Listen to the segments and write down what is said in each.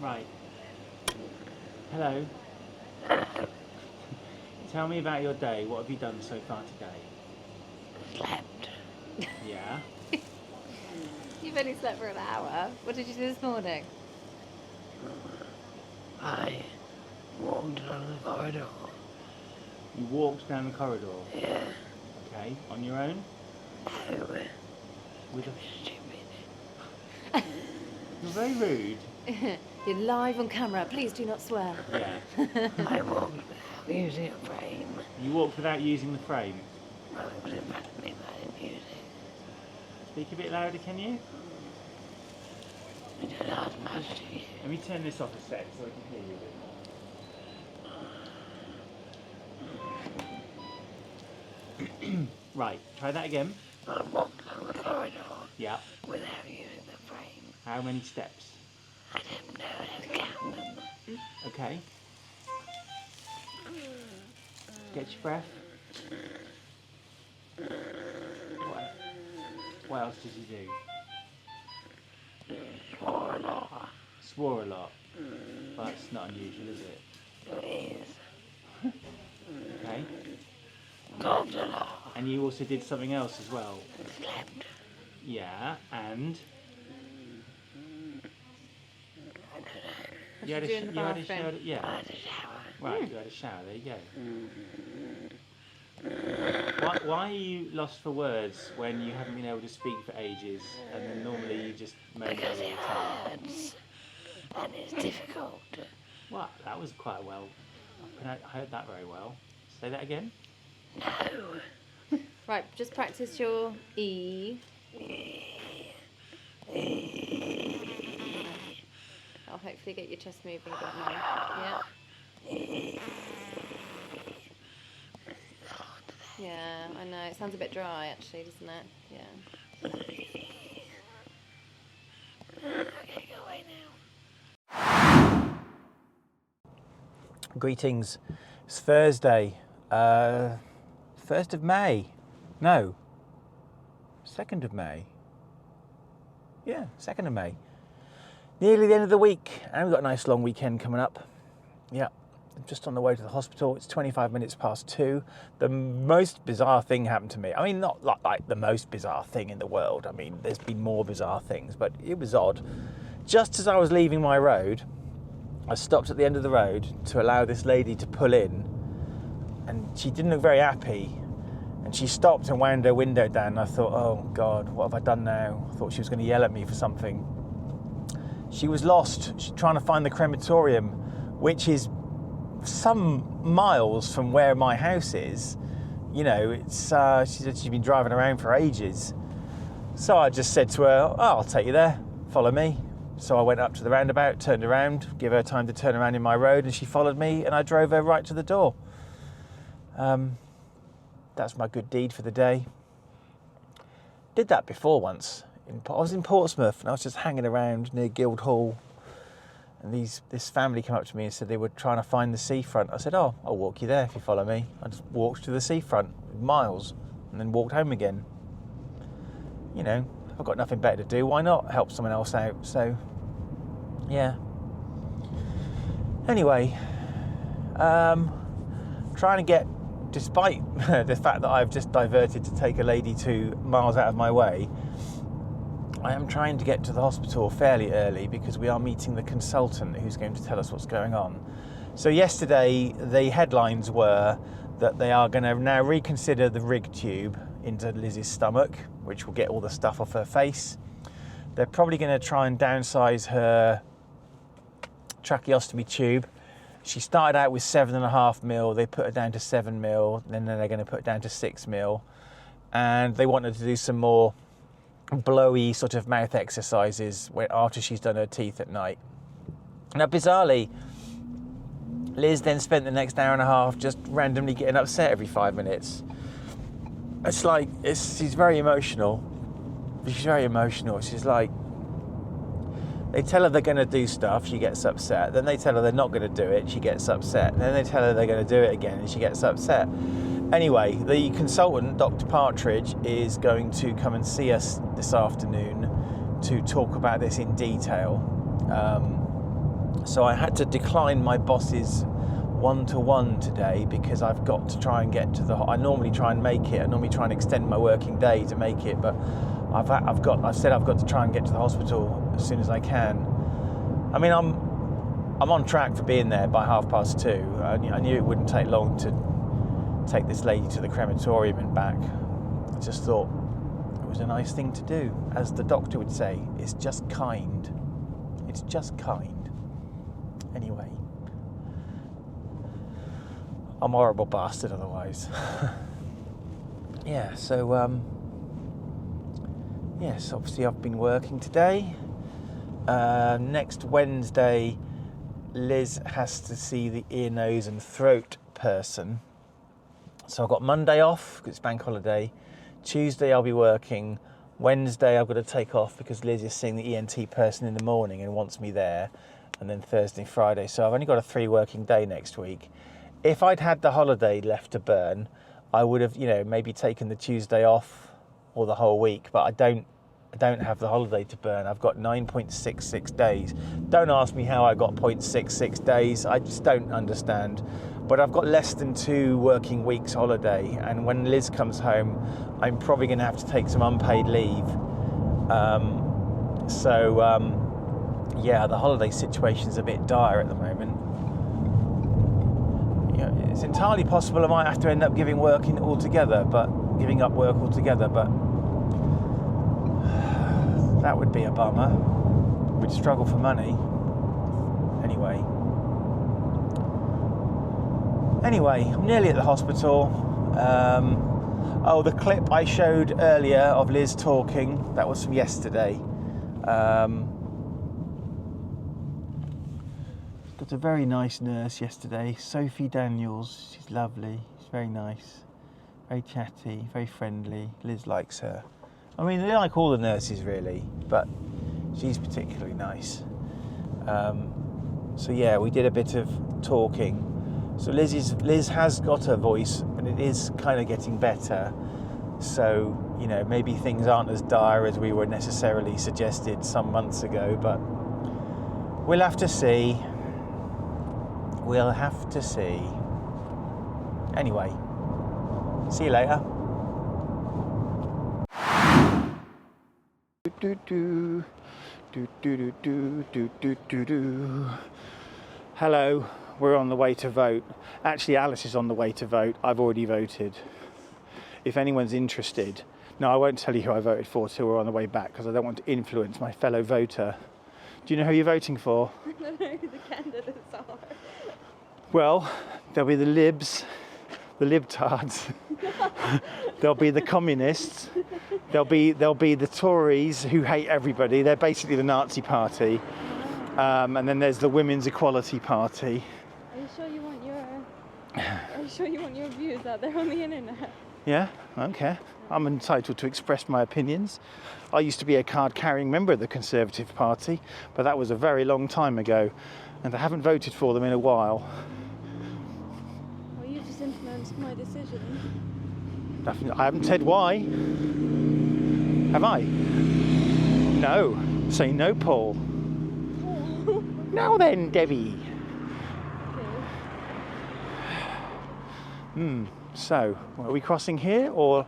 Right. Hello. Tell me about your day. What have you done so far today? Slept. Yeah. You've only slept for an hour. What did you do this morning? I walked along the corridor. You walked down the corridor. Yeah. Okay. On your own? No. With a... Stupid. You're very rude. You're live on camera. Please do not swear. Yeah. I walked without using a frame. You walked without using the frame. Well, it was about me, but I didn't use it. Speak a bit louder, can you? I don't ask much to you. Let me turn this off a sec so I can hear you a bit more. Right. Try that again. I walked along the corridor Yeah. without using the frame. How many steps? I didn't know how to count them. Okay. Get your breath. What else did you do? Swore a lot. Swore a lot. Well, that's not unusual, is it? It is. Okay. Gulped a lot. And you also did something else as well. Slept. Yeah, and What did you do in the you had a bathroom? shower. I Yeah. had a shower. Right, you had a shower. There you go. Why are you lost for words when you haven't been able to speak for ages, and then normally you just moan all Because the it time? hurts. And it's difficult. What? That was quite well. I heard that very well. Say that again. No. Right, just practice your E. I'll hopefully get your chest moving a bit more. Yeah. Yeah, I know. It sounds a bit dry, actually, doesn't it? Yeah. Okay, go away now. Greetings. It's Thursday, 1st of May. No, 2nd of May. Yeah, 2nd of May. Nearly the end of the week, and we've got a nice long weekend coming up. Yeah, I'm just on the way to the hospital. It's 25 minutes past 2. The most bizarre thing happened to me. I mean, not like the most bizarre thing in the world. I mean, there's been more bizarre things, but it was odd. Just as I was leaving my road, I stopped at the end of the road to allow this lady to pull in, and she didn't look very happy. And she stopped and wound her window down. And I thought, oh God, what have I done now? I thought she was going to yell at me for something. She was lost. She's trying to find the crematorium, which is some miles from where my house is. You know, it's. She said she'd been driving around for ages. So I just said to her, oh, I'll take you there. Follow me. So I went up to the roundabout, turned around, give her time to turn around in my road, and she followed me, and I drove her right to the door. That's my good deed for the day. Did that before once. I was in Portsmouth, and I was just hanging around near Guildhall, and this family came up to me and said they were trying to find the seafront. I said, oh, I'll walk you there if you follow me. I just walked to the seafront, miles, and then walked home again. You know, if I've got nothing better to do, why not help someone else out? So, yeah. Anyway, trying to get, despite the fact that I've just diverted to take a lady 2 miles out of my way, I am trying to get to the hospital fairly early because we are meeting the consultant who's going to tell us what's going on. So yesterday, the headlines were that they are going to now reconsider the rig tube into Liz's stomach, which will get all the stuff off her face. They're probably going to try and downsize her tracheostomy tube. She started out with 7.5 mil. They put her down to 7 mil. Then they're going to put it down to 6 mil. And they wanted to do some more blowy sort of mouth exercises after she's done her teeth at night. Now, bizarrely, Liz then spent the next hour and a half just randomly getting upset every 5 minutes. It's like, she's very emotional. She's very emotional. She's like, they tell her they're going to do stuff, she gets upset. Then they tell her they're not going to do it, she gets upset. And then they tell her they're going to do it again, and she gets upset. Anyway, the consultant, Dr. Partridge, is going to come and see us this afternoon to talk about this in detail. So I had to decline my boss's one-to-one today because I've got to try and get to the. I normally try and make it. I normally try and extend my working day to make it, but I've said I've got to try and get to the hospital as soon as I can. I mean, I'm on track for being there by 2:30. I knew it wouldn't take long to take this lady to the crematorium and back. I just thought it was a nice thing to do. As the doctor would say, it's just kind. It's just kind. Anyway, I'm a horrible bastard otherwise. Yeah, so, yes, obviously I've been working today. Next Wednesday, Liz has to see the ear, nose and throat person. So I've got Monday off because it's bank holiday. Tuesday I'll be working. Wednesday I've got to take off because Liz is seeing the ENT person in the morning and wants me there. And then Thursday, Friday. So I've only got a 3 working day next week. If I'd had the holiday left to burn, I would have, maybe taken the Tuesday off or the whole week. But I don't have the holiday to burn. I've got 9.66 days. Don't ask me how I got 0.66 days. I just don't understand. But I've got less than 2 working weeks holiday. And when Liz comes home, I'm probably going to have to take some unpaid leave. Yeah, the holiday situation's a bit dire at the moment. It's entirely possible I might have to end up giving up work altogether, but that would be a bummer. We'd struggle for money. Anyway, I'm nearly at the hospital. The clip I showed earlier of Liz talking, that was from yesterday. Got a very nice nurse yesterday, Sophie Daniels. She's lovely. She's very nice, very chatty, very friendly. Liz likes her. I mean, they like all the nurses really, but she's particularly nice. So yeah, we did a bit of talking. So Liz has got her voice, and it is kind of getting better. So maybe things aren't as dire as we were necessarily suggested some months ago, but we'll have to see. We'll have to see. Anyway, see you later. Hello, we're on the way to vote. Actually, Alice is on the way to vote. I've already voted. If anyone's interested, no, I won't tell you who I voted for till we're on the way back because I don't want to influence my fellow voter. Do you know who you're voting for? I don't know who the candidates are. Well, there'll be the libs, the libtards. There'll be the communists. There'll be the Tories who hate everybody. They're basically the Nazi party. And then there's the Women's Equality Party. Are you sure you want your views out there on the internet? Yeah, okay. I'm entitled to express my opinions. I used to be a card-carrying member of the Conservative Party, but that was a very long time ago, and I haven't voted for them in a while. Well, you just influenced my decision. I haven't said why. Have I? No. Say no, Paul. Oh. Now then, Debbie. Okay. So, are we crossing here, or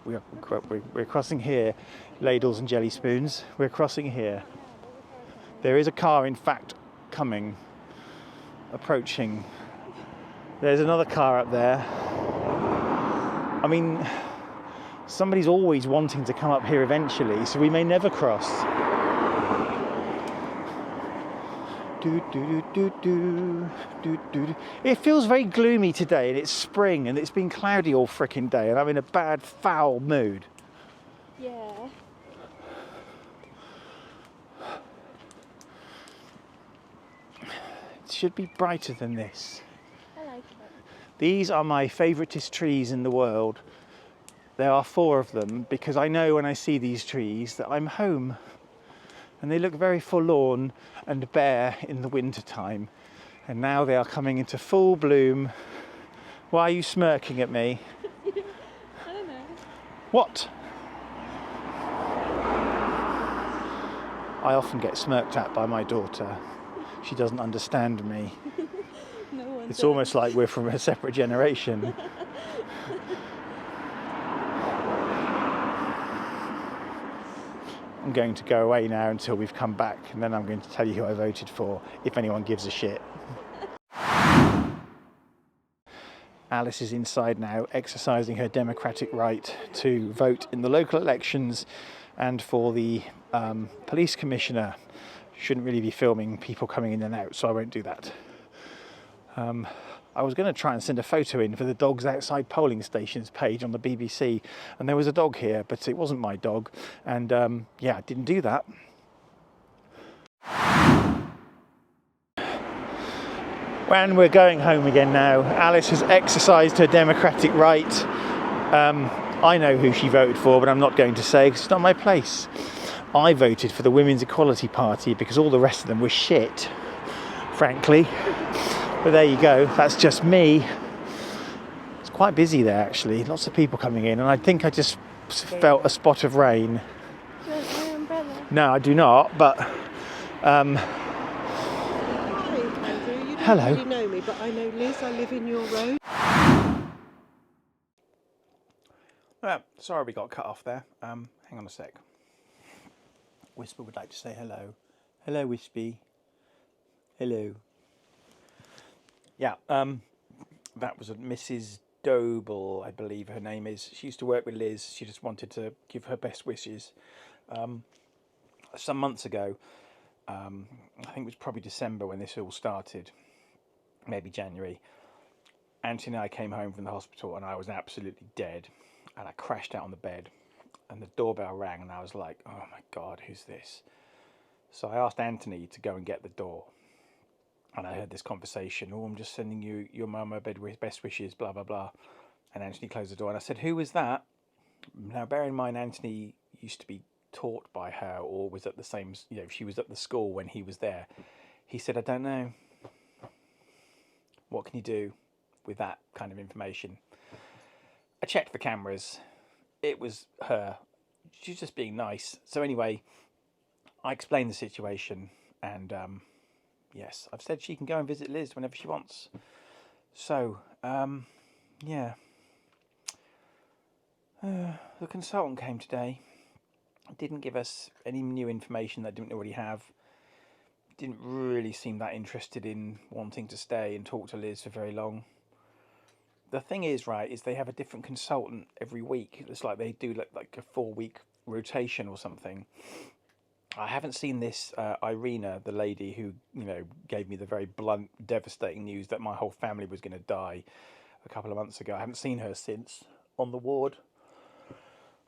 we're crossing here? Ladles and jelly spoons. We're crossing here. There is a car, in fact, approaching. There's another car up there. I mean, somebody's always wanting to come up here eventually, so we may never cross. It feels very gloomy today, and it's spring, and it's been cloudy all frickin' day, and I'm in a bad, foul mood. Yeah. It should be brighter than this. I like it. These are my favouriteest trees in the world. There are 4 of them, because I know when I see these trees that I'm home. And they look very forlorn and bare in the winter time. And now they are coming into full bloom. Why are you smirking at me? I don't know. What? I often get smirked at by my daughter. She doesn't understand me. No one It's does. almost like we're from a separate generation. I'm going to go away now until we've come back, and then I'm going to tell you who I voted for, if anyone gives a shit. Alice is inside now, exercising her democratic right to vote in the local elections and for the police commissioner. Shouldn't really be filming people coming in and out, so I won't do that. I was going to try and send a photo in for the Dogs Outside Polling Stations page on the BBC, and there was a dog here, but it wasn't my dog, and yeah, I didn't do that. When we're going home again now, Alice has exercised her democratic right. I know who she voted for, but I'm not going to say because it's not my place. I voted for the Women's Equality Party because all the rest of them were shit, frankly. But there you go, that's just me. It's quite busy there actually, lots of people coming in, and I think I just felt a spot of rain. Do you want my umbrella? No, I do not, but Hi, Andrew. You don't Hello. really know me, but I know Liz. I live in your road. sorry we got cut off there. Hang on a sec. Whisper would like to say hello. Hello, Wispy. Hello. Yeah, that was a Mrs. Doble, I believe her name is. She used to work with Liz. She just wanted to give her best wishes. Some months ago, I think it was probably December when this all started, maybe January, Anthony and I came home from the hospital and I was absolutely dead, and I crashed out on the bed and the doorbell rang and I was like, oh my God, who's this? So I asked Anthony to go and get the door. And I heard this conversation, oh, I'm just sending you your mum her best wishes, blah, blah, blah. And Anthony closed the door and I said, who was that? Now, bear in mind, Anthony used to be taught by her or was at the same, she was at the school when he was there. He said, I don't know. What can you do with that kind of information? I checked the cameras. It was her. She was just being nice. So anyway, I explained the situation and... yes, I've said she can go and visit Liz whenever she wants. So, yeah. The consultant came today. Didn't give us any new information that I didn't already have. Didn't really seem that interested in wanting to stay and talk to Liz for very long. The thing is, right, is they have a different consultant every week. It's like they do like a 4-week rotation or something. I haven't seen this Irina, the lady who, gave me the very blunt, devastating news that my whole family was going to die a couple of months ago. I haven't seen her since on the ward.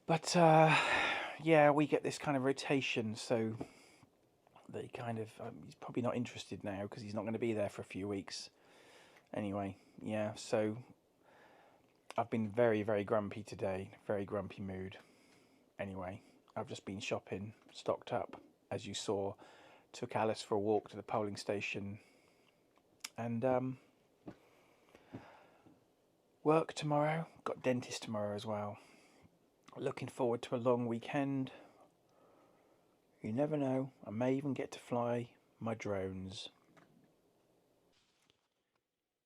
But, yeah, we get this kind of rotation, so they kind of... he's probably not interested now because he's not going to be there for a few weeks. Anyway, yeah, so I've been very, very grumpy today. Very grumpy mood. Anyway... I've just been shopping, stocked up, as you saw. Took Alice for a walk to the polling station. And work tomorrow. Got dentist tomorrow as well. Looking forward to a long weekend. You never know, I may even get to fly my drones.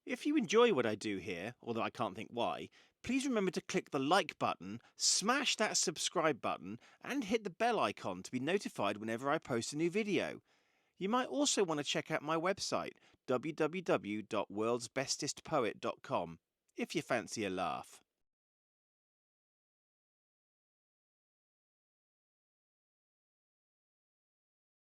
If you enjoy what I do here, although I can't think why, please remember to click the like button, smash that subscribe button, and hit the bell icon to be notified whenever I post a new video. You might also want to check out my website, www.worldsbestestpoet.com, if you fancy a laugh.